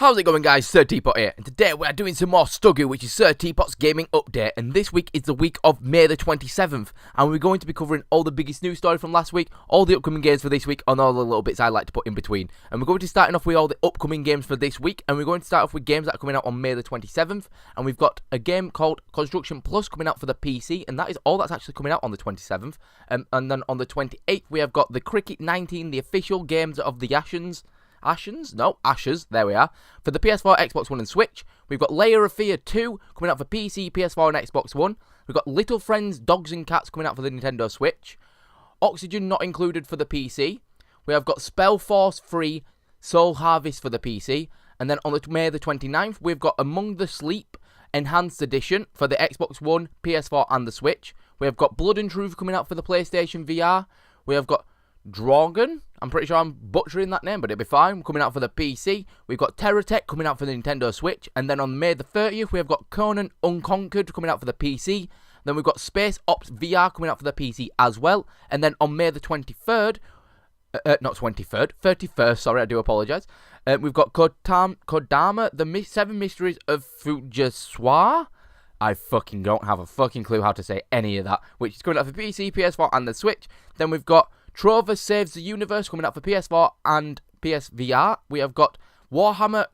How's it going, guys? Sir Teapot here, and today we are doing some more STGU, which is Sir Teapot's gaming update, and this week is the week of May the 27th, and we're going to be covering all the biggest news story from last week, all the upcoming games for this week, and all the little bits I like to put in between. And we're going to be starting off with all the upcoming games for this week, and we're going to start off with games that are coming out on May the 27th, and we've got a game called Construction Plus coming out for the PC, and that is all that's actually coming out on the 27th, and then on the 28th we have got the Cricket 19, the official games of the Ashes, there we are, for the PS4, Xbox One and Switch. We've got Layer of Fear 2 coming out for PC, PS4 and Xbox One. We've got Little Friends, Dogs and Cats coming out for the Nintendo Switch. Oxygen not included for the PC. We have got Spellforce 3, Soul Harvest for the PC. And then on May the 29th, we've got Among the Sleep Enhanced Edition for the Xbox One, PS4 and the Switch. We have got Blood and Truth coming out for the PlayStation VR. We have got Drogon, I'm pretty sure I'm butchering that name, but it'll be fine, coming out for the PC. We've got Terratech coming out for the Nintendo Switch. And then on May the 30th, we've got Conan Unconquered coming out for the PC. Then we've got Space Ops VR coming out for the PC as well. And then on May the 31st, sorry, I do apologise. We've got Kodama, the 7 Mysteries of Fujisawa. I fucking don't have a fucking clue how to say any of that, which is coming out for PC, PS4 and the Switch. Then we've got Trover Saves the Universe coming out for PS4 and PSVR. We have got Warhammer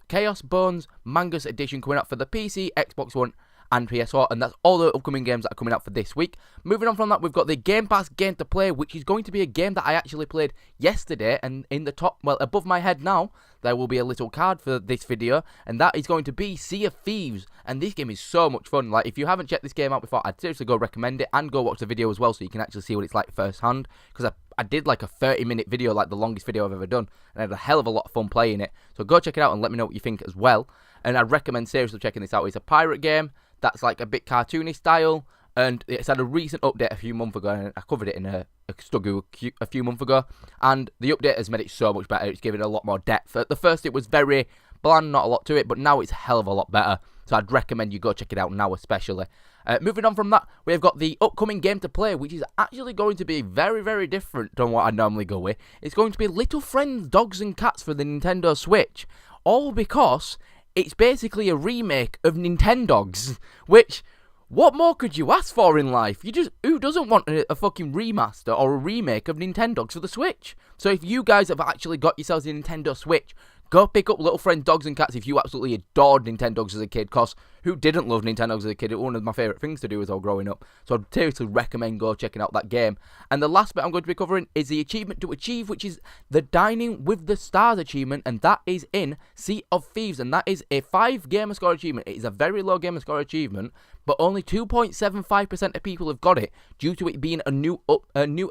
Chaos Bones Mangus Edition coming out for the PC, Xbox One and PS4, and that's all the upcoming games that are coming out for this week. Moving on from that, we've got the Game Pass Game to Play, which is going to be a game that I actually played yesterday, and in the top, well, above my head now, there will be a little card for this video, and that is going to be Sea of Thieves, and this game is so much fun. Like, if you haven't checked this game out before, I'd seriously go recommend it, and go watch the video as well, so you can actually see what it's like firsthand, because I did like a 30-minute video, like the longest video I've ever done, and I had a hell of a lot of fun playing it, so go check it out and let me know what you think as well. And I recommend seriously checking this out. It's a pirate game that's like a bit cartoony style, and it's had a recent update a few months ago, and I covered it in a STGU a few months ago, and the update has made it so much better. It's given it a lot more depth. At the first it was very bland, not a lot to it, but now it's a hell of a lot better, so I'd recommend you go check it out now especially. Moving on from that, we've got the upcoming Game to Play, which is actually going to be very, very different than what I normally go with. It's going to be Little Friends, Dogs and Cats for the Nintendo Switch, all because it's basically a remake of Nintendogs, which, what more could you ask for in life? Who doesn't want a fucking remaster or a remake of Nintendogs for the Switch? So if you guys have actually got yourselves a Nintendo Switch, go pick up Little Friends, Dogs and Cats if you absolutely adored Nintendogs as a kid, because who didn't love Nintendogs as a kid? It was one of my favourite things to do as I was growing up. So I'd seriously recommend go checking out that game. And the last bit I'm going to be covering is the achievement to achieve, which is the Dining with the Stars achievement, and that is in Sea of Thieves, and that is a 5 gamer score achievement. It is a very low gamer score achievement, but only 2.75% of people have got it due to it being a new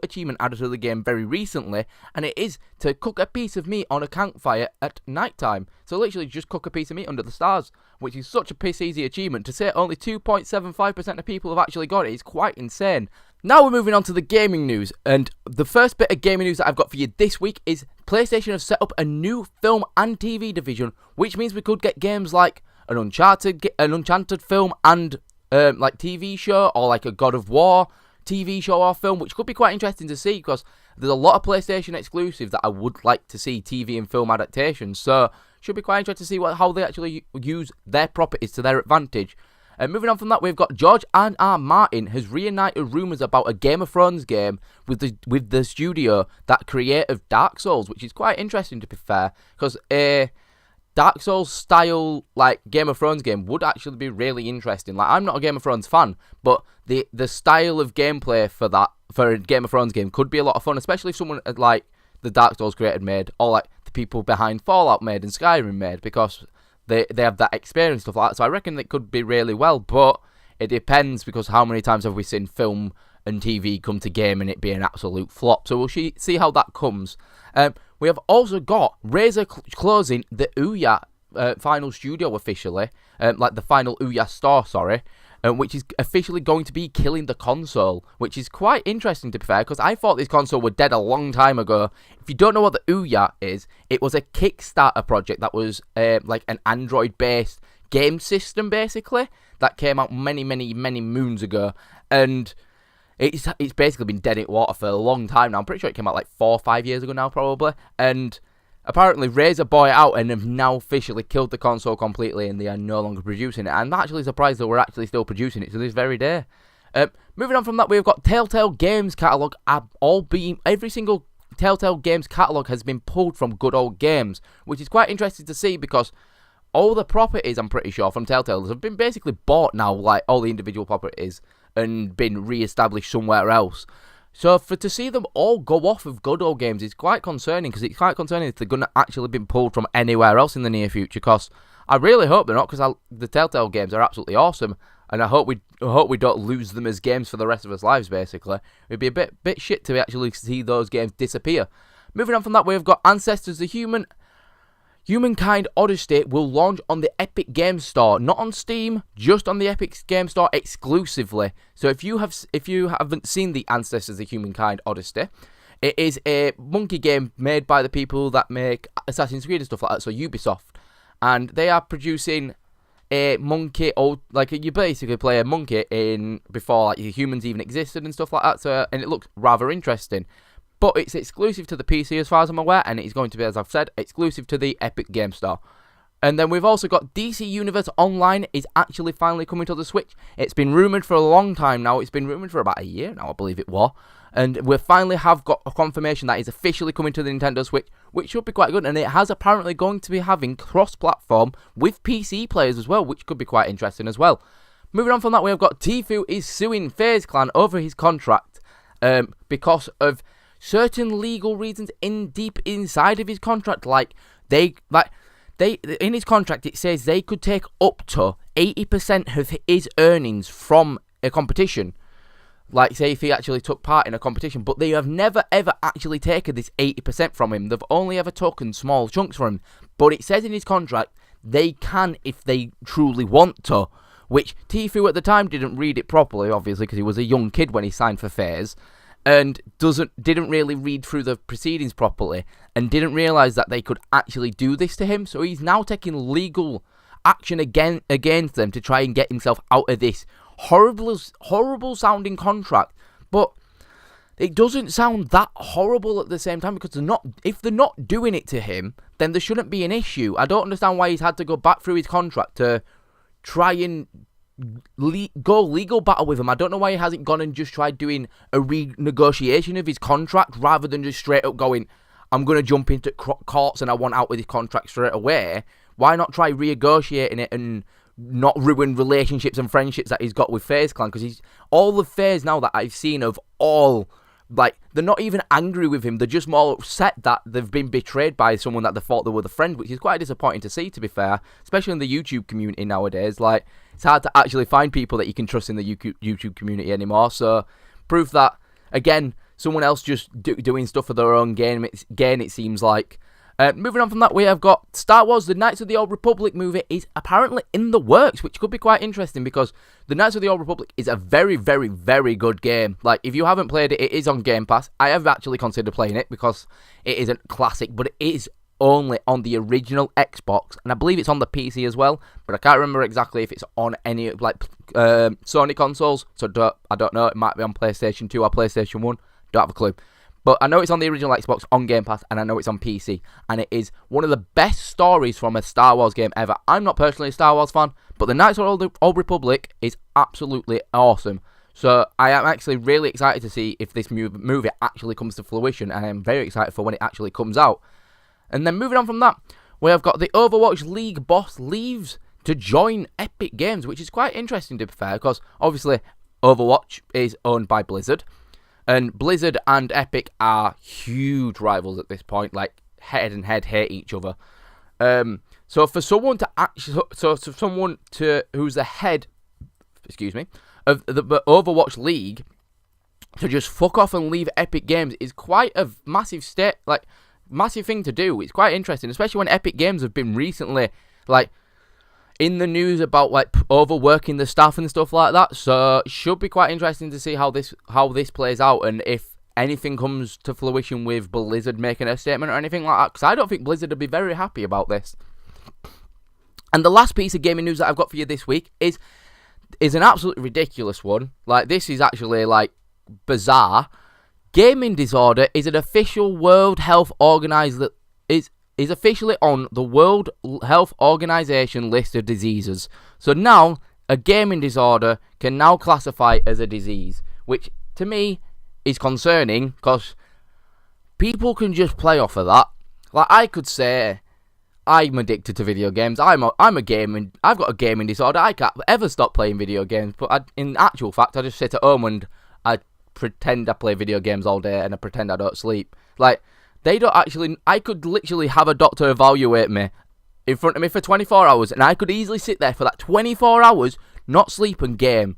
achievement added to the game very recently, and it is to cook a piece of meat on a campfire at night time. So literally just cook a piece of meat under the stars, which is such a piss easy achievement. To say only 2.75% of people have actually got it is quite insane. Now we're moving on to the gaming news, and the first bit of gaming news that I've got for you this week is PlayStation have set up a new film and TV division, which means we could get games like an Uncharted film and like TV show, or like a God of War TV show or film, which could be quite interesting to see, because there's a lot of PlayStation exclusives that I would like to see TV and film adaptations, so should be quite interesting to see how they actually use their properties to their advantage. Moving on from that, we've got George R.R. Martin has reunited rumours about a Game of Thrones game with the studio that created Dark Souls, which is quite interesting to be fair, because a Dark Souls style like Game of Thrones game would actually be really interesting. Like, I'm not a Game of Thrones fan, but the style of gameplay for a Game of Thrones game could be a lot of fun, especially if someone like the Dark Souls creator made, or like the people behind Fallout made and Skyrim made, because they have that experience, stuff like that. So I reckon it could be really well, but it depends, because how many times have we seen film and TV come to game and it be an absolute flop? So we'll see how that comes. We have also got Razer closing the Ouya final studio officially, like the final Ouya store, sorry, which is officially going to be killing the console, which is quite interesting to be fair, because I thought this console was dead a long time ago. If you don't know what the Ouya is, it was a Kickstarter project that was like an Android-based game system, basically, that came out many moons ago, and it's basically been dead in water for a long time now. I'm pretty sure it came out like 4 or 5 years ago now, probably, and apparently Razer bought it out and have now officially killed the console completely, and they are no longer producing it. I'm actually surprised that we're actually still producing it to this very day. Moving on from that, we've got Telltale Games catalogue. Every single Telltale Games catalogue has been pulled from Good Old Games, which is quite interesting to see because all the properties, I'm pretty sure, from Telltale have been basically bought now, like all the individual properties, and been re-established somewhere else. So to see them all go off of Good Old Games is quite concerning, because it's quite concerning if they're going to actually be pulled from anywhere else in the near future, because I really hope they're not, because the Telltale games are absolutely awesome, and I hope we don't lose them as games for the rest of our lives, basically. It'd be a bit shit to actually see those games disappear. Moving on from that, we've got Ancestors the Humankind Odyssey will launch on the Epic Games Store, not on Steam, just on the Epic Games Store exclusively. So if you haven't seen the Ancestors the Humankind Odyssey, it is a monkey game made by the people that make Assassin's Creed and stuff like that, so Ubisoft. And they are producing a monkey, or like you basically play a monkey in before like humans even existed and stuff like that. So and it looks rather interesting, but it's exclusive to the PC as far as I'm aware, and it's going to be, as I've said, exclusive to the Epic Game Store. And then we've also got DC Universe Online is actually finally coming to the Switch. It's been rumoured for a long time now. It's been rumoured for about a year now, I believe it was. And we finally have got a confirmation that it's officially coming to the Nintendo Switch, which should be quite good. And it has apparently going to be having cross-platform with PC players as well, which could be quite interesting as well. Moving on from that, we've got Tfue is suing FaZe Clan over his contract because of certain legal reasons deep inside of his contract. In his contract, it says they could take up to 80% of his earnings from a competition. Like, say, if he actually took part in a competition, but they have never, ever actually taken this 80% from him. They've only ever taken small chunks from him. But it says in his contract, they can if they truly want to, which Tfue at the time didn't read it properly, obviously, because he was a young kid when he signed for FaZe, and didn't really read through the proceedings properly, and didn't realise that they could actually do this to him. So he's now taking legal action against them to try and get himself out of this horrible sounding contract. But it doesn't sound that horrible at the same time, because if they're not doing it to him, then there shouldn't be an issue. I don't understand why he's had to go back through his contract to try and go legal battle with him. I don't know why he hasn't gone and just tried doing a renegotiation of his contract rather than just straight up going, I'm going to jump into courts and I want out with his contract straight away. Why not try renegotiating it and not ruin relationships and friendships that he's got with FaZe Clan? Because all the FaZe now that I've seen of all, like, they're not even angry with him. They're just more upset that they've been betrayed by someone that they thought they were the friend, which is quite disappointing to see, to be fair, especially in the YouTube community nowadays. Like, it's hard to actually find people that you can trust in the YouTube community anymore. So, proof that, again, someone else just doing stuff for their own gain, it seems like. Moving on from that, we have got Star Wars The Knights of the Old Republic movie is apparently in the works, which could be quite interesting, because The Knights of the Old Republic is a very, very, very good game. Like, if you haven't played it, it is on Game Pass. I have actually considered playing it because it isn't classic, but it is only on the original Xbox, and I believe it's on the PC as well, but I can't remember exactly if it's on any, like, Sony consoles, so I don't know. It might be on PlayStation 2 or PlayStation 1. Don't have a clue. But I know it's on the original Xbox, on Game Pass, and I know it's on PC. And it is one of the best stories from a Star Wars game ever. I'm not personally a Star Wars fan, but The Knights of the Old Republic is absolutely awesome. So I am actually really excited to see if this movie actually comes to fruition, and I am very excited for when it actually comes out. And then moving on from that, we have got the Overwatch League boss leaves to join Epic Games, which is quite interesting, to be fair, because obviously Overwatch is owned by Blizzard. And Blizzard and Epic are huge rivals at this point, like head and head hate each other. So for someone to actually, who's the head, of the Overwatch League, to just fuck off and leave Epic Games is quite a massive massive thing to do. It's quite interesting, especially when Epic Games have been recently, like, in the news about, like, overworking the staff and stuff like that. So it should be quite interesting to see how this plays out, and if anything comes to fruition with Blizzard making a statement or anything like that, because I don't think Blizzard would be very happy about this. And the last piece of gaming news that I've got for you this week is an absolutely ridiculous one. Like, this is actually, like, bizarre. Gaming disorder is an official World Health Organization is officially on the World Health Organization list of diseases. So now, a gaming disorder can now classify as a disease, which to me is concerning, because people can just play off of that. Like, I could say, I'm addicted to video games. I've got a gaming disorder. I can't ever stop playing video games. But in actual fact, I just sit at home and I pretend I play video games all day and I pretend I don't sleep. Like, they don't actually. I could literally have a doctor evaluate me in front of me for 24 hours, and I could easily sit there for that 24 hours, not sleep and game.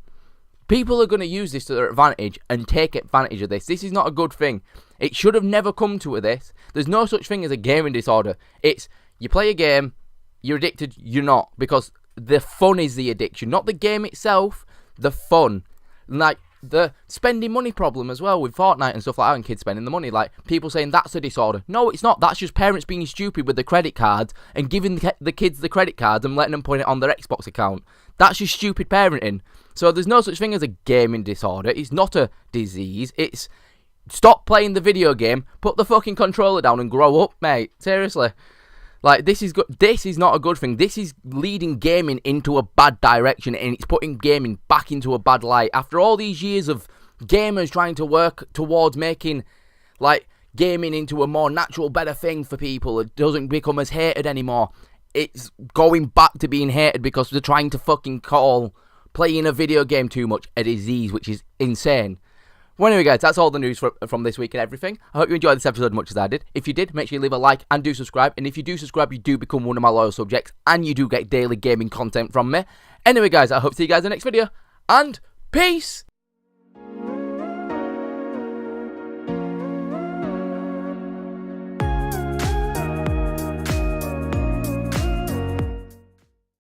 People are going to use this to their advantage and take advantage of this. This is not a good thing. It should have never come to this. There's no such thing as a gaming disorder. It's, you play a game, you're addicted, you're not. Because the fun is the addiction. Not the game itself, the fun. Like, the spending money problem as well with Fortnite and stuff like that, and kids spending the money. Like, people saying that's a disorder. No, it's not. That's just parents being stupid with the credit cards and giving the kids the credit cards and letting them put it on their Xbox account. That's just stupid parenting. So there's no such thing as a gaming disorder. It's not a disease. It's, stop playing the video game, put the fucking controller down and grow up, mate. Seriously. Like, this is not a good thing. This is leading gaming into a bad direction, and it's putting gaming back into a bad light. After all these years of gamers trying to work towards making, like, gaming into a more natural, better thing for people, it doesn't become as hated anymore. It's going back to being hated because they're trying to fucking call playing a video game too much a disease, which is insane. Well, anyway, guys, that's all the news from this week and everything. I hope you enjoyed this episode as much as I did. If you did, make sure you leave a like and do subscribe. And if you do subscribe, you do become one of my loyal subjects, and you do get daily gaming content from me. Anyway, guys, I hope to see you guys in the next video, and peace!